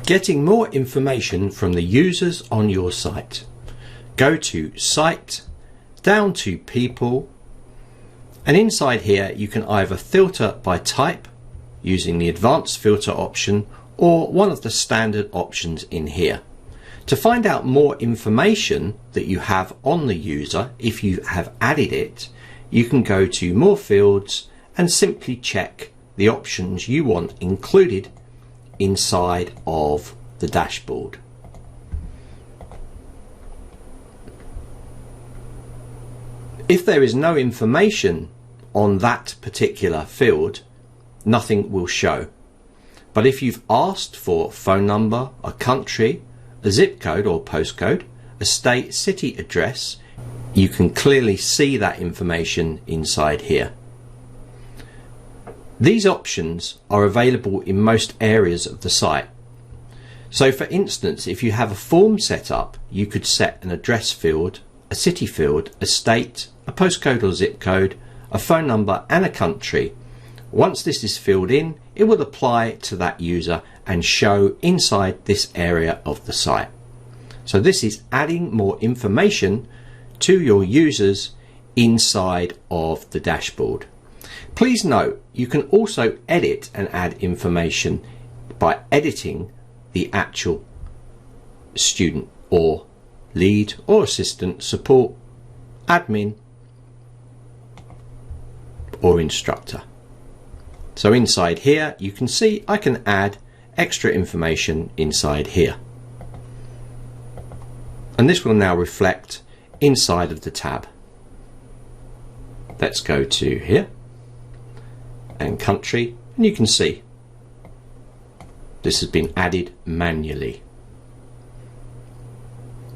Getting more information from the users on your site. Go to Site, down to People, and inside here you can either filter by type using the advanced filter option or one of the standard options in here. To find out more information that you have on the user, if you have added it, you can go to More Fields and simply check the options you want included inside of the dashboard. If there is no information on that particular field, nothing will show. But if you've asked for phone number, a country, a zip code or postcode, a state, city address, you can clearly see that information inside here. These options are available in most areas of the site. So for instance, if you have a form set up, you could set an address field, a city field, a state, a postcode or zip code, a phone number and a country. Once this is filled in, it will apply to that user and show inside this area of the site. So this is adding more information to your users inside of the dashboard. Please note, you can also edit and add information by editing the actual student or lead or assistant, support, admin or instructor. So inside here you can see I can add extra information inside here, and this will now reflect inside of the tab. Let's go to here and country, and you can see this has been added manually.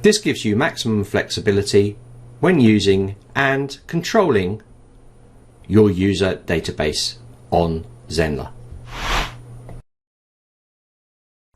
This gives you maximum flexibility when using and controlling your user database on Zenler.